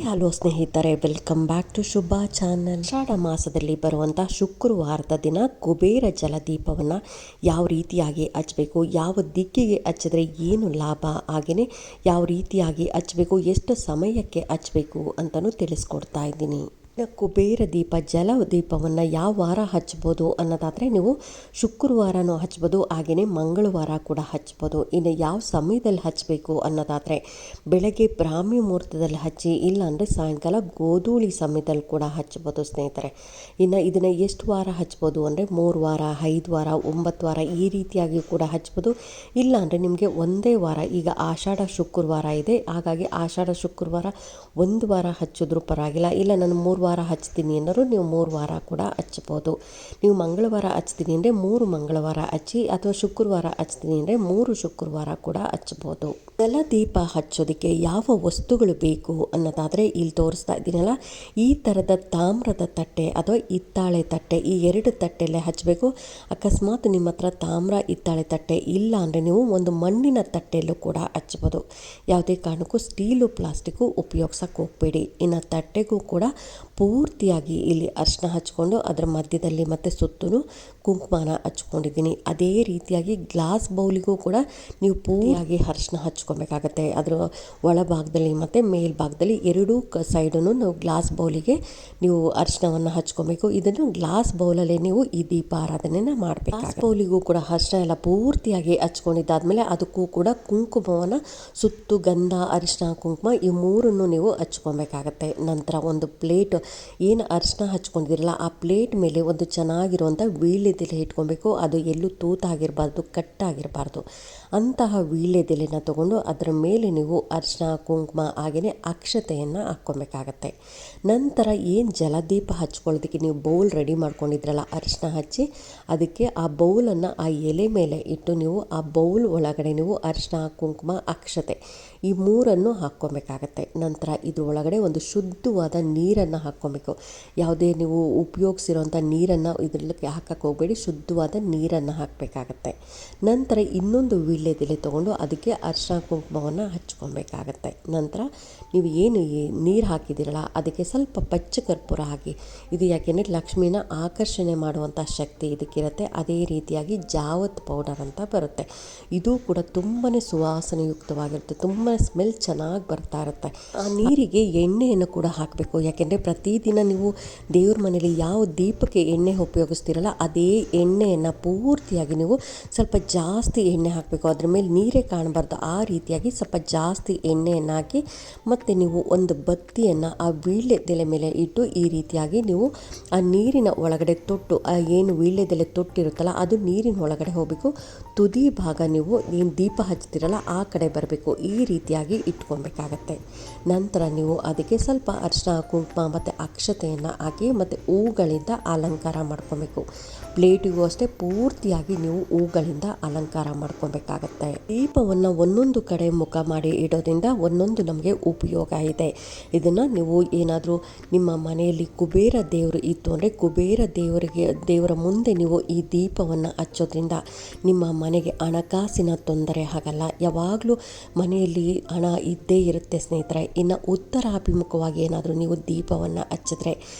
Hello ಸ್ನೇಹಿತರೆ, welcome back to Shubha channel. ಆಷಾಢ ಮಾಸದಲ್ಲಿ ಬರುವಂಥ ಶುಕ್ರವಾರದ ದಿನ ಕುಬೇರ ಜಲದೀಪವನ್ನು ಯಾವ ರೀತಿಯಾಗಿ ಹಚ್ಚಬೇಕು, ಯಾವ ದಿಕ್ಕಿಗೆ ಹಚ್ಚಿದ್ರೆ ಏನು ಲಾಭ, ಹಾಗೆಯೇ ಯಾವ ರೀತಿಯಾಗಿ ಹಚ್ಚಬೇಕು, ಎಷ್ಟು ಸಮಯಕ್ಕೆ ಹಚ್ಚಬೇಕು ಅಂತಲೂ ತಿಳಿಸ್ಕೊಡ್ತಾ ಇದ್ದೀನಿ. ಕುಬೇರ ದೀಪ ಜಲ ದೀಪವನ್ನು ಯಾವ ವಾರ ಹಚ್ಬೋದು ಅನ್ನೋದಾದರೆ ನೀವು ಶುಕ್ರವಾರನೂ ಹಚ್ಬೋದು, ಹಾಗೆಯೇ ಮಂಗಳವಾರ ಕೂಡ ಹಚ್ಬೋದು. ಇನ್ನು ಯಾವ ಸಮಯದಲ್ಲಿ ಹಚ್ಚಬೇಕು ಅನ್ನೋದಾದರೆ ಬೆಳಗ್ಗೆ ಬ್ರಾಹ್ಮಿ ಮುಹೂರ್ತದಲ್ಲಿ ಹಚ್ಚಿ, ಇಲ್ಲಾಂದರೆ ಸಾಯಂಕಾಲ ಗೋಧೂಳಿ ಸಮಯದಲ್ಲಿ ಕೂಡ ಹಚ್ಬೋದು ಸ್ನೇಹಿತರೆ. ಇನ್ನು ಇದನ್ನು ಎಷ್ಟು ವಾರ ಹಚ್ಬೋದು ಅಂದರೆ 3 ವಾರ, 5 ವಾರ, 9 ವಾರ ಈ ರೀತಿಯಾಗಿ ಕೂಡ ಹಚ್ಬೋದು. ಇಲ್ಲಾಂದರೆ ನಿಮಗೆ ಒಂದೇ ವಾರ, ಈಗ ಆಷಾಢ ಶುಕ್ರವಾರ ಇದೆ, ಹಾಗಾಗಿ ಆಷಾಢ ಶುಕ್ರವಾರ 1 ವಾರ ಹಚ್ಚಿದ್ರೂ ಪರವಾಗಿಲ್ಲ. ಇಲ್ಲ ನಾನು 3 ವಾರ ಹಚ್ತೀನಿ ಅನ್ನೋರು ನೀವು 3 ವಾರ ಕೂಡ ಹಚ್ಬೋದು. ನೀವು ಮಂಗಳವಾರ ಹಚ್ತೀನಿ ಅಂದರೆ 3 ಮಂಗಳವಾರ ಹಚ್ಚಿ, ಅಥವಾ ಶುಕ್ರವಾರ ಹಚ್ತೀನಿ ಅಂದರೆ 3 ಶುಕ್ರವಾರ ಕೂಡ ಹಚ್ಬೋದು. ಜಲದೀಪ ಹಚ್ಚೋದಕ್ಕೆ ಯಾವ ವಸ್ತುಗಳು ಬೇಕು ಅನ್ನೋದಾದರೆ ಇಲ್ಲಿ ತೋರಿಸ್ತಾ ಇದ್ದೀನಲ್ಲ, ಈ ಥರದ ತಾಮ್ರದ ತಟ್ಟೆ ಅಥವಾ ಹಿತ್ತಾಳೆ ತಟ್ಟೆ, ಈ 2 ತಟ್ಟೆಯಲ್ಲೇ ಹಚ್ಚಬೇಕು. ಅಕಸ್ಮಾತ್ ನಿಮ್ಮ ಹತ್ರ ತಾಮ್ರ ಹಿತ್ತಾಳೆ ತಟ್ಟೆ ಇಲ್ಲ ಅಂದರೆ ನೀವು ಒಂದು ಮಣ್ಣಿನ ತಟ್ಟೆಯಲ್ಲೂ ಕೂಡ ಹಚ್ಬೋದು. ಯಾವುದೇ ಕಾರಣಕ್ಕೂ ಸ್ಟೀಲು ಪ್ಲಾಸ್ಟಿಕ್ಕು ಉಪಯೋಗಿಸೋಕೆ ಹೋಗಬೇಡಿ. ಇನ್ನು ತಟ್ಟೆಗೂ ಕೂಡ ಪೂರ್ತಿಯಾಗಿ ಇಲ್ಲಿ ಅರಿಶಿನ ಹಚ್ಕೊಂಡು ಅದರ ಮಧ್ಯದಲ್ಲಿ ಮತ್ತು ಸುತ್ತಲೂ ಕುಂಕುಮನ ಹಚ್ಕೊಂಡಿದ್ದೀನಿ. ಅದೇ ರೀತಿಯಾಗಿ ಗ್ಲಾಸ್ ಬೌಲಿಗೂ ಕೂಡ ನೀವು ಪೂರ್ತಿಯಾಗಿ ಅರಿಶಿನ ಹಚ್ಕೊಬೇಕಾಗತ್ತೆ. ಅದರ ಒಳಭಾಗದಲ್ಲಿ ಮತ್ತು ಮೇಲ್ಭಾಗದಲ್ಲಿ ಎರಡೂ ಸೈಡನ್ನು ನಾವು ಗ್ಲಾಸ್ ಬೌಲಿಗೆ ನೀವು ಅರಿಶಿನವನ್ನು ಹಚ್ಕೊಬೇಕು. ಇದನ್ನು ಗ್ಲಾಸ್ ಬೌಲಲ್ಲೇ ನೀವು ಈ ದೀಪ ಆರಾಧನೆಯನ್ನು ಮಾಡಬೇಕು. ಗ್ಲಾಸ್ ಬೌಲಿಗೂ ಕೂಡ ಅರಿಶಿನ ಎಲ್ಲ ಪೂರ್ತಿಯಾಗಿ ಹಚ್ಕೊಂಡಿದ್ದಾದ್ಮೇಲೆ ಅದಕ್ಕೂ ಕೂಡ ಕುಂಕುಮವನ್ನು ಸುತ್ತು ಗಂಧ, ಅರಿಶಿನ, ಕುಂಕುಮ ಈ 3 ನೀವು ಹಚ್ಕೊಬೇಕಾಗತ್ತೆ. ನಂತರ ಒಂದು ಪ್ಲೇಟ್ ಏನು ಅರಿಶಿನ ಹಚ್ಕೊಂಡಿದ್ದೀರಲ್ಲ ಆ ಪ್ಲೇಟ್ ಮೇಲೆ ಒಂದು ಚೆನ್ನಾಗಿರುವಂಥ ವೀಳ್ಯದೆಲೆ ಇಟ್ಕೊಬೇಕು. ಅದು ಎಲ್ಲೂ ತೂತಾಗಿರಬಾರ್ದು, ಕಟ್ಟಾಗಿರಬಾರ್ದು. ಅಂತಹ ವೀಳ್ಯದೆಲೆನ ತೊಗೊಂಡು ಅದರ ಮೇಲೆ ನೀವು ಅರಿಶಿನ, ಕುಂಕುಮ ಹಾಗೆಯೇ ಅಕ್ಷತೆಯನ್ನು ಹಾಕ್ಕೊಬೇಕಾಗತ್ತೆ. ನಂತರ ಏನು ಜಲದೀಪ ಹಚ್ಕೊಳ್ಳೋದಕ್ಕೆ ನೀವು ಬೌಲ್ ರೆಡಿ ಮಾಡ್ಕೊಂಡಿದ್ರಲ್ಲ, ಅರಿಶಿನ ಹಚ್ಚಿ ಅದಕ್ಕೆ ಆ ಬೌಲನ್ನು ಆ ಎಲೆ ಮೇಲೆ ಇಟ್ಟು ನೀವು ಆ ಬೌಲ್ ಒಳಗಡೆ ನೀವು ಅರಿಶಿನ, ಕುಂಕುಮ, ಅಕ್ಷತೆ ಈ 3 ಹಾಕ್ಕೊಬೇಕಾಗತ್ತೆ. ನಂತರ ಇದ್ರ ಒಳಗಡೆ ಒಂದು ಶುದ್ಧವಾದ ನೀರನ್ನು ಹಾಕ್ಕೊಬೇಕು. ಯಾವುದೇ ನೀವು ಉಪಯೋಗಿಸಿರೋಂಥ ನೀರನ್ನು ಇದರಲ್ಲಿ ಹಾಕಕ್ಕೆ ಹೋಗಬೇಡಿ, ಶುದ್ಧವಾದ ನೀರನ್ನು ಹಾಕಬೇಕಾಗತ್ತೆ. ನಂತರ ಇನ್ನೊಂದು ವೀಳ್ಯದೆಲೆ ತೊಗೊಂಡು ಅದಕ್ಕೆ ಅರಿಶಿನ, ಕುಂಕುಮವನ್ನು ಹಚ್ಕೊಬೇಕಾಗತ್ತೆ. ನಂತರ ನೀವು ಏನು ನೀರು ಹಾಕಿದ್ದೀರಲ್ಲ ಅದಕ್ಕೆ ಸ್ವಲ್ಪ ಪಚ್ಚ ಕರ್ಪೂರ ಹಾಕಿ. ಇದು ಯಾಕೆಂದರೆ ಲಕ್ಷ್ಮಿನ ಆಕರ್ಷಣೆ ಮಾಡುವಂಥ ಶಕ್ತಿ ಇದಕ್ಕಿರುತ್ತೆ. ಅದೇ ರೀತಿಯಾಗಿ ಜಾವತ್ ಪೌಡರ್ ಅಂತ ಬರುತ್ತೆ, ಇದು ಕೂಡ ತುಂಬಾ ಸುವಾಸನೆಯುಕ್ತವಾಗಿರುತ್ತೆ, ತುಂಬ ಸ್ಮೆಲ್ ಚೆನ್ನಾಗಿ ಬರ್ತಾ ಇರುತ್ತೆ. ಆ ನೀರಿಗೆ ಎಣ್ಣೆಯನ್ನು ಕೂಡ ಹಾಕಬೇಕು. ಯಾಕೆಂದರೆ ಪ್ರತಿದಿನ ನೀವು ದೇವ್ರ ಮನೇಲಿ ಯಾವ ದೀಪಕ್ಕೆ ಎಣ್ಣೆ ಉಪಯೋಗಿಸ್ತೀರಲ್ಲ ಅದೇ ಎಣ್ಣೆಯನ್ನು ಪೂರ್ತಿಯಾಗಿ ನೀವು ಸ್ವಲ್ಪ ಜಾಸ್ತಿ ಎಣ್ಣೆ ಹಾಕಬೇಕು. ಅದ್ರ ಮೇಲೆ ನೀರೇ ಕಾಣಬಾರ್ದು, ಆ ರೀತಿಯಾಗಿ ಸ್ವಲ್ಪ ಜಾಸ್ತಿ ಎಣ್ಣೆಯನ್ನು ಹಾಕಿ ಮತ್ತು ನೀವು ಒಂದು ಬತ್ತಿಯನ್ನು ಆ ವೀಳ್ಯದೆಲೆ ಮೇಲೆ ಇಟ್ಟು ಈ ರೀತಿಯಾಗಿ ನೀವು ಆ ನೀರಿನ ಒಳಗಡೆ ತೊಟ್ಟು, ಆ ಏನು ವೀಳ್ಯದೆಲೆ ತೊಟ್ಟಿರುತ್ತಲ್ಲ ಅದು ನೀರಿನ ಒಳಗಡೆ ಹೋಗಬೇಕು. ತುದಿ ಭಾಗ ನೀವು ಏನು ದೀಪ ಹಚ್ತೀರಲ್ಲ ಆ ಕಡೆ ಬರಬೇಕು. ಈ ರೀತಿಯಾಗಿ ಇಟ್ಕೊಬೇಕಾಗತ್ತೆ. ನಂತರ ನೀವು ಅದಕ್ಕೆ ಸ್ವಲ್ಪ ಅರಿಶಿನ, ಕುಂಕುಮ ಮತ್ತು ಅಕ್ಷತೆಯನ್ನು ಹಾಕಿ ಮತ್ತು ಹೂಗಳಿಂದ ಅಲಂಕಾರ ಮಾಡ್ಕೊಬೇಕು. ಪ್ಲೇಟಿಗೂ ಅಷ್ಟೇ ಪೂರ್ತಿಯಾಗಿ ನೀವು ಹೂಗಳಿಂದ ಅಲಂಕಾರ ಮಾಡ್ಕೊಬೇಕಾಗತ್ತೆ. ದೀಪವನ್ನು ಒಂದೊಂದು ಕಡೆ ಮುಖ ಮಾಡಿ ಇಡೋದ್ರಿಂದ ಒಂದೊಂದು ನಮಗೆ ಉಪಯೋಗ ಇದೆ. ಇದನ್ನು ನೀವು ಏನಾದರೂ ನಿಮ್ಮ ಮನೆಯಲ್ಲಿ ಕುಬೇರ ದೇವರು ಇತ್ತು ಅಂದರೆ ಕುಬೇರ ದೇವರ ಮುಂದೆ ನೀವು ಈ ದೀಪವನ್ನು ಹಚ್ಚೋದ್ರಿಂದ ನಿಮ್ಮ ಮನೆಗೆ ಹಣಕಾಸಿನ ತೊಂದರೆ ಆಗಲ್ಲ. ಯಾವಾಗಲೂ ಮನೆಯಲ್ಲಿ ಹಣ ಇದ್ದೇ ಇರುತ್ತೆ ಸ್ನೇಹಿತರೆ. ಇನ್ನು ಉತ್ತರಾಭಿಮುಖವಾಗಿ ಏನಾದರೂ ನೀವು ದೀಪವನ್ನು ಹಚ್ಚಿದ್ರೆ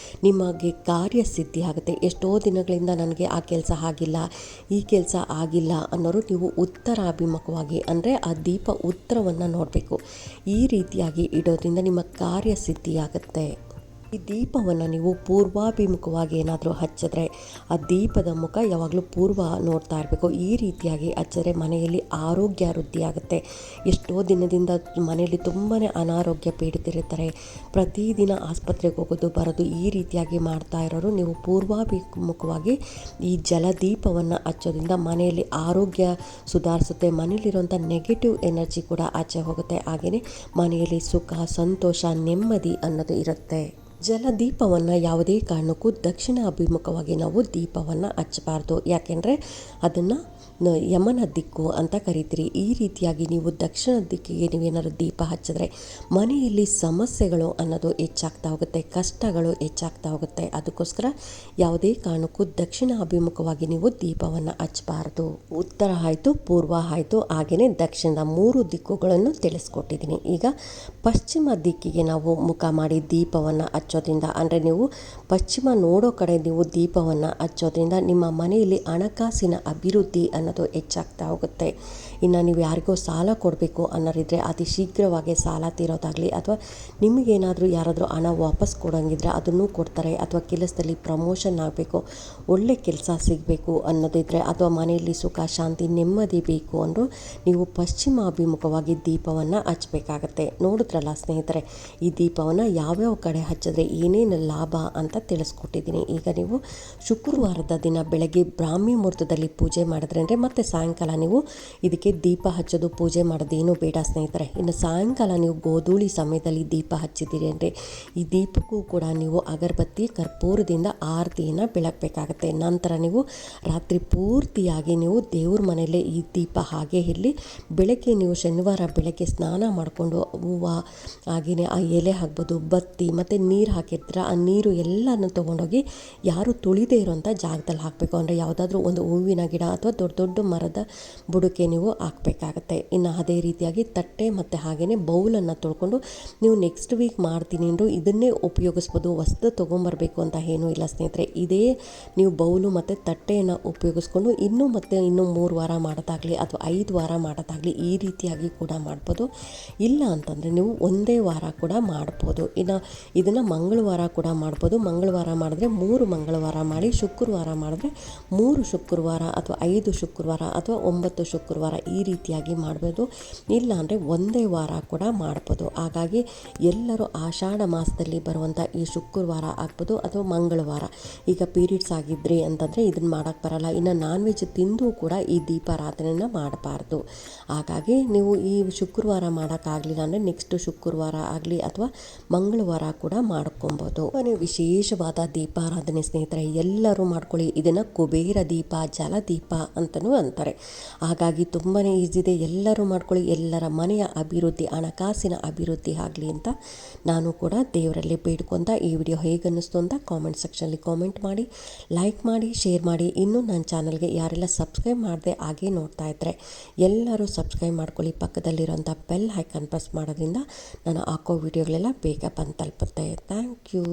ನಿಮಗೆ ಕಾರ್ಯಸಿದ್ಧಿ ಆಗುತ್ತೆ. ಎಷ್ಟೋ ದಿನಗಳಿಂದ ನನಗೆ ಆ ಕೆಲಸ ಆಗಿಲ್ಲ, ಈ ಕೆಲಸ ಆಗಿಲ್ಲ ಅನ್ನೋರು ನೀವು ಉತ್ತರಾಭಿಮುಖವಾಗಿ ಅಂದರೆ ಆ ದೀಪ ಉತ್ತರವನ್ನು ನೋಡಬೇಕು. ಈ ರೀತಿಯಾಗಿ ಇಡೋದ್ರಿಂದ ನಿಮ್ಮ ಕಾರ್ಯಸಿದ್ಧಿ ಆಗುತ್ತೆ. ಈ ದೀಪವನ್ನು ನೀವು ಪೂರ್ವಾಭಿಮುಖವಾಗಿ ಏನಾದರೂ ಹಚ್ಚಿದ್ರೆ ಆ ದೀಪದ ಮುಖ ಯಾವಾಗಲೂ ಪೂರ್ವ ನೋಡ್ತಾ ಇರಬೇಕು. ಈ ರೀತಿಯಾಗಿ ಹಚ್ಚಿದ್ರೆ ಮನೆಯಲ್ಲಿ ಆರೋಗ್ಯ ವೃದ್ಧಿ ಆಗುತ್ತೆ. ಎಷ್ಟೋ ದಿನದಿಂದ ಮನೆಯಲ್ಲಿ ತುಂಬಾ ಅನಾರೋಗ್ಯ ಪೀಡಿತರಿರ್ತಾರೆ, ಪ್ರತಿದಿನ ಆಸ್ಪತ್ರೆಗೆ ಹೋಗೋದು ಬರೋದು ಈ ರೀತಿಯಾಗಿ ಮಾಡ್ತಾ ಇರೋರು ನೀವು ಪೂರ್ವಾಭಿಮುಖವಾಗಿ ಈ ಜಲದೀಪವನ್ನು ಹಚ್ಚೋದ್ರಿಂದ ಮನೆಯಲ್ಲಿ ಆರೋಗ್ಯ ಸುಧಾರಿಸುತ್ತೆ. ಮನೆಯಲ್ಲಿರುವಂಥ ನೆಗೆಟಿವ್ ಎನರ್ಜಿ ಕೂಡ ಆಚೆ ಹೋಗುತ್ತೆ. ಹಾಗೆಯೇ ಮನೆಯಲ್ಲಿ ಸುಖ, ಸಂತೋಷ, ನೆಮ್ಮದಿ ಅನ್ನೋದು ಇರುತ್ತೆ. ಜಲದೀಪವನ್ನು ಯಾವುದೇ ಕಾರಣಕ್ಕೂ ದಕ್ಷಿಣ ಅಭಿಮುಖವಾಗಿ ನಾವು ದೀಪವನ್ನು ಹಚ್ಚಬಾರ್ದು. ಯಾಕೆಂದರೆ ಅದನ್ನು ಯಮನ ದಿಕ್ಕು ಅಂತ ಕರಿತೀರಿ. ಈ ರೀತಿಯಾಗಿ ನೀವು ದಕ್ಷಿಣ ದಿಕ್ಕಿಗೆ ನೀವೇನಾದ್ರು ದೀಪ ಹಚ್ಚಿದ್ರೆ ಮನೆಯಲ್ಲಿ ಸಮಸ್ಯೆಗಳು ಅನ್ನೋದು ಹೆಚ್ಚಾಗ್ತಾ ಹೋಗುತ್ತೆ, ಕಷ್ಟಗಳು ಹೆಚ್ಚಾಗ್ತಾ ಹೋಗುತ್ತೆ. ಅದಕ್ಕೋಸ್ಕರ ಯಾವುದೇ ಕಾರಣಕ್ಕೂ ದಕ್ಷಿಣ ಅಭಿಮುಖವಾಗಿ ನೀವು ದೀಪವನ್ನು ಹಚ್ಚಬಾರ್ದು. ಉತ್ತರ ಆಯಿತು, ಪೂರ್ವ ಆಯಿತು, ಹಾಗೆಯೇ ದಕ್ಷಿಣದ 3 ದಿಕ್ಕುಗಳನ್ನು ತಿಳಿಸ್ಕೊಟ್ಟಿದ್ದೀನಿ. ಈಗ ಪಶ್ಚಿಮ ದಿಕ್ಕಿಗೆ ನಾವು ಮುಖ ಮಾಡಿ ದೀಪವನ್ನು ಹಚ್ಚೋದ್ರಿಂದ, ಅಂದರೆ ನೀವು ಪಶ್ಚಿಮ ನೋಡೋ ಕಡೆ ನೀವು ದೀಪವನ್ನು ಹಚ್ಚೋದ್ರಿಂದ ನಿಮ್ಮ ಮನೆಯಲ್ಲಿ ಹಣಕಾಸಿನ ಅಭಿವೃದ್ಧಿ ಅನ್ನೋದು ಹೆಚ್ಚಾಗ್ತಾ ಹೋಗುತ್ತೆ. ಇನ್ನು ನೀವು ಯಾರಿಗೋ ಸಾಲ ಕೊಡಬೇಕು ಅನ್ನೋರಿದ್ರೆ ಅತಿ ಶೀಘ್ರವಾಗಿ ಸಾಲ ತೀರೋದಾಗಲಿ, ಅಥವಾ ನಿಮಗೇನಾದರೂ ಯಾರಾದರೂ ಹಣ ವಾಪಸ್ ಕೊಡೋಂಗಿದ್ರೆ ಅದನ್ನು ಕೊಡ್ತಾರೆ, ಅಥವಾ ಕೆಲಸದಲ್ಲಿ ಪ್ರಮೋಷನ್ ಆಗಬೇಕು, ಒಳ್ಳೆ ಕೆಲಸ ಸಿಗಬೇಕು ಅನ್ನೋದಿದ್ರೆ, ಅಥವಾ ಮನೆಯಲ್ಲಿ ಸುಖ ಶಾಂತಿ ನೆಮ್ಮದಿ ಬೇಕು ಅಂದರೂ ನೀವು ಪಶ್ಚಿಮ ಅಭಿಮುಖವಾಗಿ ದೀಪವನ್ನು ಹಚ್ಚಬೇಕಾಗತ್ತೆ. ನೋಡಿದ್ರಲ್ಲ ಸ್ನೇಹಿತರೆ, ಈ ದೀಪವನ್ನು ಯಾವ್ಯಾವ ಕಡೆ ಹಚ್ಚಿದ್ರೆ ಏನೇನು ಲಾಭ ಅಂತ ತಿಳಿಸ್ಕೊಟ್ಟಿದ್ದೀನಿ. ಈಗ ನೀವು ಶುಕ್ರವಾರದ ದಿನ ಬೆಳಗ್ಗೆ ಬ್ರಾಹ್ಮಿ ಮುಹೂರ್ತದಲ್ಲಿ ಪೂಜೆ ಮಾಡಿದ್ರೆ ಅಂದರೆ ಮತ್ತೆ ಸಾಯಂಕಾಲ ನೀವು ಇದಕ್ಕೆ ದೀಪ ಹಚ್ಚೋದು ಪೂಜೆ ಮಾಡೋದೇನೂ ಬೇಡ ಸ್ನೇಹಿತರೆ. ಇನ್ನು ಸಾಯಂಕಾಲ ನೀವು ಗೋಧೂಳಿ ಸಮಯದಲ್ಲಿ ದೀಪ ಹಚ್ಚಿದ್ದೀರಿ ಅಂದರೆ ಈ ದೀಪಕ್ಕೂ ಕೂಡ ನೀವು ಅಗರಬತ್ತಿ ಕರ್ಪೂರದಿಂದ ಆರತಿಯನ್ನು ಬೆಳಗಬೇಕಾಗತ್ತೆ. ನಂತರ ನೀವು ರಾತ್ರಿ ಪೂರ್ತಿಯಾಗಿ ನೀವು ದೇವ್ರ ಮನೆಯಲ್ಲೇ ಈ ದೀಪ ಹಾಗೆ ಇರಲಿ. ಬೆಳಗ್ಗೆ ನೀವು ಶನಿವಾರ ಬೆಳಗ್ಗೆ ಸ್ನಾನ ಮಾಡಿಕೊಂಡು ಹೂವು ಹಾಗೆಯೇ ಆ ಎಲೆ ಹಾಕ್ಬೋದು, ಬತ್ತಿ ಮತ್ತು ನೀರು ಹಾಕಿರ್ತೀರ, ಆ ನೀರು ಎಲ್ಲನೂ ತೊಗೊಂಡೋಗಿ ಯಾರು ತುಳಿದೇ ಇರೋಂಥ ಜಾಗದಲ್ಲಿ ಹಾಕಬೇಕು. ಅಂದರೆ ಯಾವುದಾದ್ರೂ ಒಂದು ಹೂವಿನ ಗಿಡ ಅಥವಾ ದೊಡ್ಡ ದೊಡ್ಡ ಮರದ ಬುಡಕ್ಕೆ ನೀವು ಹಾಕಬೇಕಾಗತ್ತೆ. ಇನ್ನು ಅದೇ ರೀತಿಯಾಗಿ ತಟ್ಟೆ ಮತ್ತು ಹಾಗೆಯೇ ಬೌಲನ್ನು ತೊಳ್ಕೊಂಡು ನೀವು ನೆಕ್ಸ್ಟ್ ವೀಕ್ ಮಾಡ್ತೀನಿ ಅಂದರೂ ಇದನ್ನೇ ಉಪಯೋಗಿಸ್ಬೋದು. ಹೊಸ್ದು ತೊಗೊಂಬರಬೇಕು ಅಂತ ಏನೂ ಇಲ್ಲ ಸ್ನೇಹಿತರೆ. ಇದೇ ನೀವು ಬೌಲು ಮತ್ತು ತಟ್ಟೆಯನ್ನು ಉಪಯೋಗಿಸ್ಕೊಂಡು ಇನ್ನೂ 3 ವಾರ ಮಾಡೋದಾಗಲಿ ಅಥವಾ 5 ವಾರ ಮಾಡೋದಾಗಲಿ ಈ ರೀತಿಯಾಗಿ ಕೂಡ ಮಾಡ್ಬೋದು. ಇಲ್ಲ ಅಂತಂದರೆ ನೀವು ಒಂದೇ ವಾರ ಕೂಡ ಮಾಡ್ಬೋದು. ಇನ್ನು ಇದನ್ನು ಮಂಗಳವಾರ ಕೂಡ ಮಾಡ್ಬೋದು. ಮಂಗಳವಾರ ಮಾಡಿದ್ರೆ 3 ಮಂಗಳವಾರ ಮಾಡಿ, ಶುಕ್ರವಾರ ಮಾಡಿದ್ರೆ 3 ಶುಕ್ರವಾರ ಅಥವಾ 5 ಶುಕ್ರವಾರ ಅಥವಾ 9 ಶುಕ್ರವಾರ ಈ ರೀತಿಯಾಗಿ ಮಾಡ್ಬೋದು. ಇಲ್ಲ ಅಂದರೆ ಒಂದೇ ವಾರ ಕೂಡ ಮಾಡ್ಬೋದು. ಹಾಗಾಗಿ ಎಲ್ಲರೂ ಆಷಾಢ ಮಾಸದಲ್ಲಿ ಬರುವಂಥ ಈ ಶುಕ್ರವಾರ ಆಗ್ಬೋದು ಅಥವಾ ಮಂಗಳವಾರ, ಈಗ ಪೀರಿಯಡ್ಸ್ ಆಗಿದ್ರಿ ಅಂತಂದರೆ ಇದನ್ನು ಮಾಡೋಕ್ಕೆ ಬರಲ್ಲ. ಇನ್ನು ನಾನ್ ವೆಜ್ ತಿಂದು ಕೂಡ ಈ ದೀಪಾರಾಧನೆಯನ್ನು ಮಾಡಬಾರ್ದು. ಹಾಗಾಗಿ ನೀವು ಈ ಶುಕ್ರವಾರ ಮಾಡೋಕ್ಕಾಗಲಿಲ್ಲ ಅಂದರೆ ನೆಕ್ಸ್ಟ್ ಶುಕ್ರವಾರ ಆಗಲಿ ಅಥವಾ ಮಂಗಳವಾರ ಕೂಡ ಮಾಡ್ಕೊಬೋದು. ನೀವು ವಿಶೇಷವಾದ ದೀಪಾರಾಧನೆ ಸ್ನೇಹಿತರೆ, ಎಲ್ಲರೂ ಮಾಡ್ಕೊಳ್ಳಿ. ಇದನ್ನು ಕುಬೇರ ದೀಪ, ಜಲದೀಪ ಅಂತಲೂ ಅಂತಾರೆ. ಹಾಗಾಗಿ ತುಂಬಾ ಈಸಿ ಇದೆ, ಎಲ್ಲರೂ ಮಾಡ್ಕೊಳ್ಳಿ. ಎಲ್ಲರ ಮನೆಯ ಅಭಿವೃದ್ಧಿ, ಹಣಕಾಸಿನ ಅಭಿವೃದ್ಧಿ ಆಗಲಿ ಅಂತ ನಾನು ಕೂಡ ದೇವರಲ್ಲಿ ಬೇಡ್ಕೊತ ಈ ವಿಡಿಯೋ ಹೇಗನ್ನಿಸ್ತು ಅಂತ ಕಾಮೆಂಟ್ ಸೆಕ್ಷನಲ್ಲಿ ಕಾಮೆಂಟ್ ಮಾಡಿ, ಲೈಕ್ ಮಾಡಿ, ಶೇರ್ ಮಾಡಿ. ಇನ್ನೂ ನನ್ನ ಚಾನಲ್ಗೆ ಯಾರೆಲ್ಲ ಸಬ್ಸ್ಕ್ರೈಬ್ ಮಾಡದೆ ಹಾಗೆ ನೋಡ್ತಾ ಇದ್ದರೆ ಎಲ್ಲರೂ ಸಬ್ಸ್ಕ್ರೈಬ್ ಮಾಡ್ಕೊಳ್ಳಿ. ಪಕ್ಕದಲ್ಲಿರೋಂಥ ಬೆಲ್ ಐಕಾನ್ ಪ್ರೆಸ್ ಮಾಡೋದ್ರಿಂದ ನಾನು ಹಾಕೋ ವಿಡಿಯೋಗಳೆಲ್ಲ ಬೇಗ ಬಂದು ತಲುಪುತ್ತೆ. Thank you.